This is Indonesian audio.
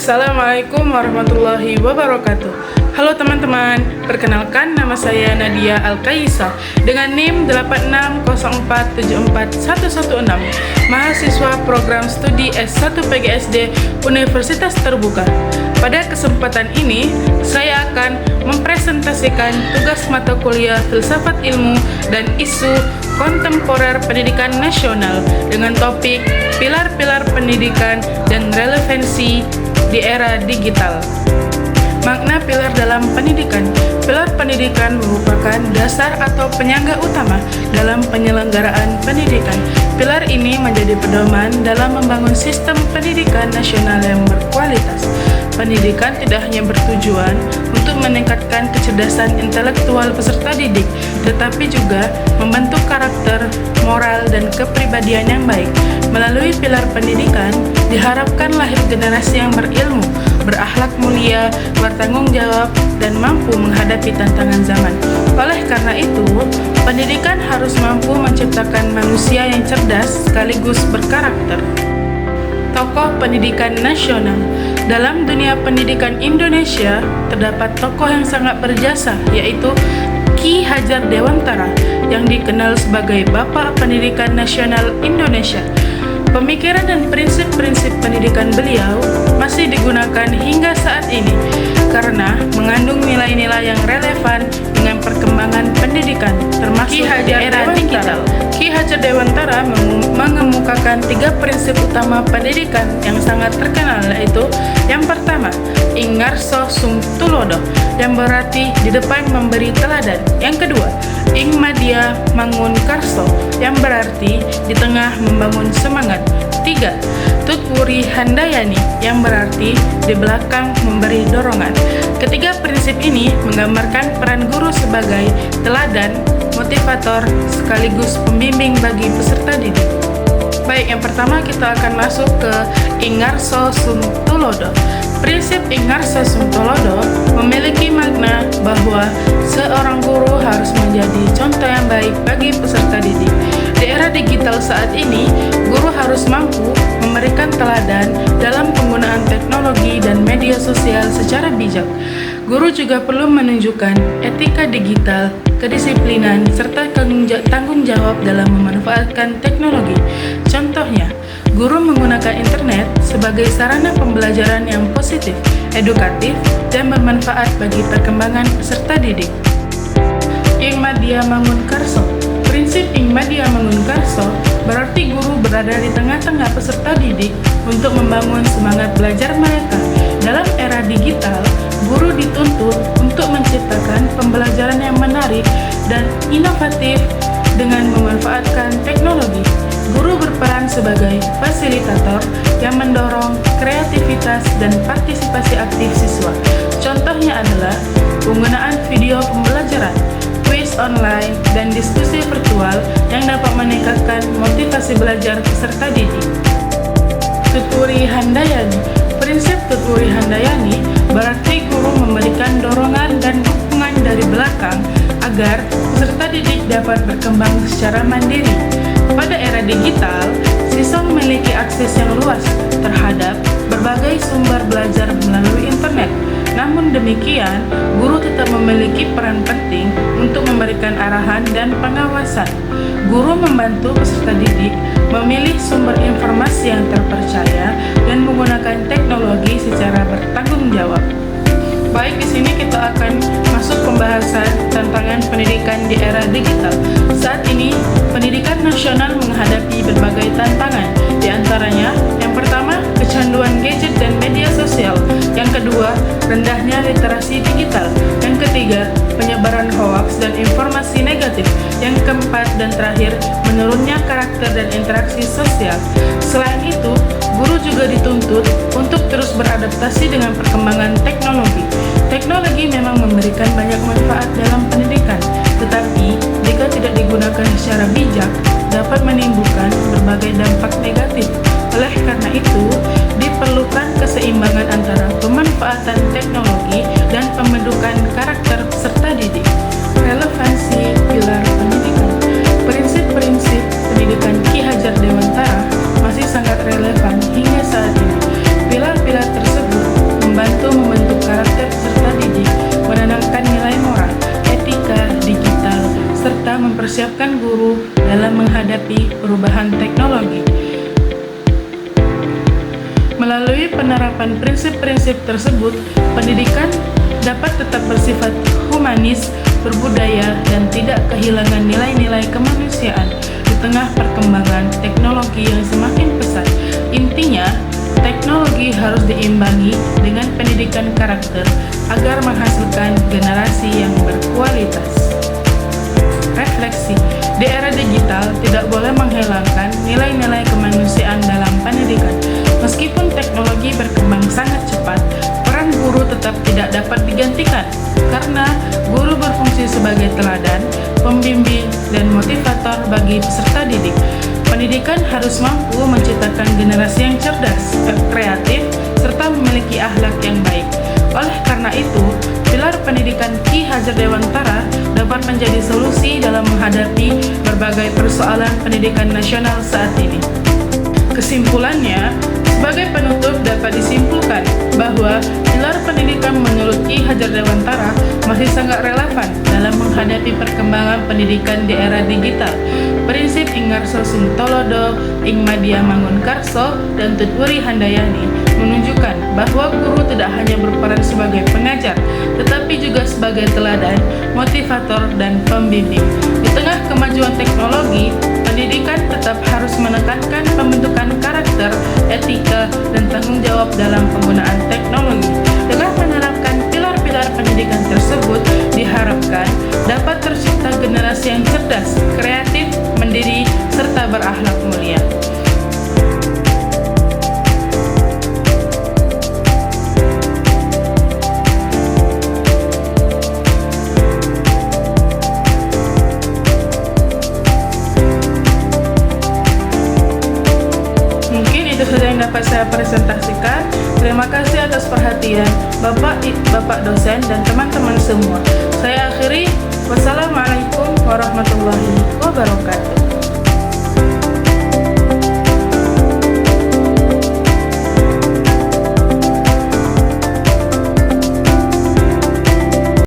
Assalamualaikum warahmatullahi wabarakatuh. Halo teman-teman, perkenalkan nama saya Nadia Alkaisa dengan NIM 8604741116, mahasiswa program studi S1 PGSD Universitas Terbuka. Pada kesempatan ini, saya akan mempresentasikan tugas mata kuliah Filsafat Ilmu dan Isu Kontemporer Pendidikan Nasional dengan topik Pilar-pilar Pendidikan dan Relevansi di Era Digital. Makna pilar dalam pendidikan. Pilar pendidikan merupakan dasar atau penyangga utama dalam penyelenggaraan pendidikan. Pilar ini menjadi pedoman dalam membangun sistem pendidikan nasional yang berkualitas. Pendidikan tidak hanya bertujuan untuk meningkatkan kecerdasan intelektual peserta didik, tetapi juga membentuk karakter, moral, dan kepribadian yang baik. Melalui pilar pendidikan, diharapkan lahir generasi yang berilmu, berakhlak mulia, bertanggung jawab, dan mampu menghadapi tantangan zaman. Oleh karena itu, pendidikan harus mampu menciptakan manusia yang cerdas sekaligus berkarakter. Tokoh pendidikan nasional. Dalam dunia pendidikan Indonesia, terdapat tokoh yang sangat berjasa, yaitu Ki Hajar Dewantara, yang dikenal sebagai Bapak Pendidikan Nasional Indonesia. Pemikiran dan prinsip-prinsip pendidikan beliau masih digunakan hingga saat ini karena mengandung nilai-nilai yang relevan dengan perkembangan pendidikan, termasuk di era digital. Ki Hajar Dewantara mengemukakan 3 prinsip utama pendidikan yang sangat terkenal, yaitu yang pertama, ing ngarso sung tulodo, yang berarti di depan memberi teladan. Yang kedua, ing madya mangun karso, yang berarti di tengah membangun semangat. 3. Tutwuri handayani, yang berarti di belakang memberi dorongan. Ketiga prinsip ini menggambarkan peran guru sebagai teladan, motivator, sekaligus pembimbing bagi peserta didik. Baik, yang pertama kita akan masuk ke ing ngarso sung tulodo. Prinsip ing ngarso sung tulodo memiliki makna bahwa seorang guru harus menjadi contoh yang baik bagi peserta didik. Di era digital saat ini, guru harus mampu memberikan teladan dalam penggunaan teknologi dan media sosial secara bijak. Guru juga perlu menunjukkan etika digital, kedisiplinan, serta tanggung jawab dalam memanfaatkan teknologi. Contohnya, guru menggunakan internet sebagai sarana pembelajaran yang positif, edukatif, dan bermanfaat bagi perkembangan peserta didik. Ing madya mangun karso. Prinsip ing madya mangun karso berarti guru berada di tengah-tengah peserta didik untuk membangun semangat belajar mereka. Dalam era digital, guru dituntut untuk menciptakan pembelajaran yang menarik dan inovatif dengan memanfaatkan teknologi. Guru berperan sebagai fasilitator yang mendorong kreativitas dan partisipasi aktif siswa. Contohnya adalah penggunaan video pembelajaran, kuis online, dan diskusi virtual yang dapat meningkatkan motivasi belajar peserta didik. Tutwuri handayani. Prinsip tutwuri handayani berarti guru memberikan dorongan dan dukungan dari belakang agar peserta didik dapat berkembang secara mandiri. Pada era digital, siswa memiliki akses yang luas terhadap berbagai sumber belajar melalui internet. Namun demikian, guru tetap memiliki peran penting untuk memberikan arahan dan pengawasan. Guru membantu peserta didik memilih sumber informasi yang terpercaya dan menggunakan teknologi secara bertanggung jawab. Baik, di sini kita akan masuk pembahasan tantangan pendidikan di era digital. Saat ini, pendidikan nasional menghadapi berbagai tantangan. Di antaranya, yang pertama, kecanduan gadget dan media sosial. Yang kedua, rendahnya literasi digital. Yang ketiga, penyebaran hoaks dan informasi negatif. Yang keempat dan terakhir, menurunnya karakter dan interaksi sosial. Selain itu, guru juga dituntut untuk terus beradaptasi dengan perkembangan teknologi. Teknologi memang memberikan banyak manfaat dalam pendidikan, tetapi jika tidak digunakan secara bijak, dapat menimbulkan berbagai dampak negatif. Oleh karena itu, diperlukan keseimbangan antara pemanfaatan teknologi dan pembentukan karakter peserta didik. Relevansi pilar pendidikan. Prinsip-prinsip pendidikan Ki Hajar Dewantara masih sangat relevan hingga saat ini. Pilar-pilar tersebut perubahan teknologi. Melalui penerapan prinsip-prinsip tersebut, pendidikan dapat tetap bersifat humanis, berbudaya, dan tidak kehilangan nilai-nilai kemanusiaan di tengah perkembangan teknologi yang semakin pesat. Intinya, teknologi harus diimbangi dengan pendidikan karakter agar menghasilkan generasi yang berkualitas. Refleksi, di era digital tidak boleh menghilangkan nilai-nilai kemanusiaan dalam pendidikan. Meskipun teknologi berkembang sangat cepat, peran guru tetap tidak dapat digantikan karena guru berfungsi sebagai teladan, pembimbing, dan motivator bagi peserta didik. Pendidikan harus mampu menciptakan generasi yang cerdas, kreatif, serta memiliki akhlak yang baik. Oleh karena itu, pilar pendidikan Ki Hajar Dewantara dapat menjadi solusi dalam menghadapi berbagai persoalan pendidikan nasional saat ini. Kesimpulannya, sebagai penutup dapat disimpulkan bahwa pilar pendidikan menurut Ki Hajar Dewantara masih sangat relevan dalam menghadapi perkembangan pendidikan di era digital. Prinsip Ingarso Suntolodo, Ing Madya Mangunkarso, dan Tutwuri Handayani menunjukkan bahwa guru tidak hanya berperan sebagai pengajar, tetapi juga sebagai teladan, motivator, dan pembimbing. Di tengah kemajuan teknologi, pendidikan tetap harus menekankan pembentukan karakter, etika, dan tanggung jawab dalam penggunaan teknologi. Dengan menerapkan pilar-pilar pendidikan tersebut, diharapkan dapat tercipta generasi yang cerdas, kreatif, mandiri, serta berakhlak mulia. Mungkin itu saja yang dapat saya presentasikan. Terima kasih atas perhatian Bapak dosen dan teman-teman semua. Saya akhiri. Wassalamualaikum warahmatullahi wabarakatuh.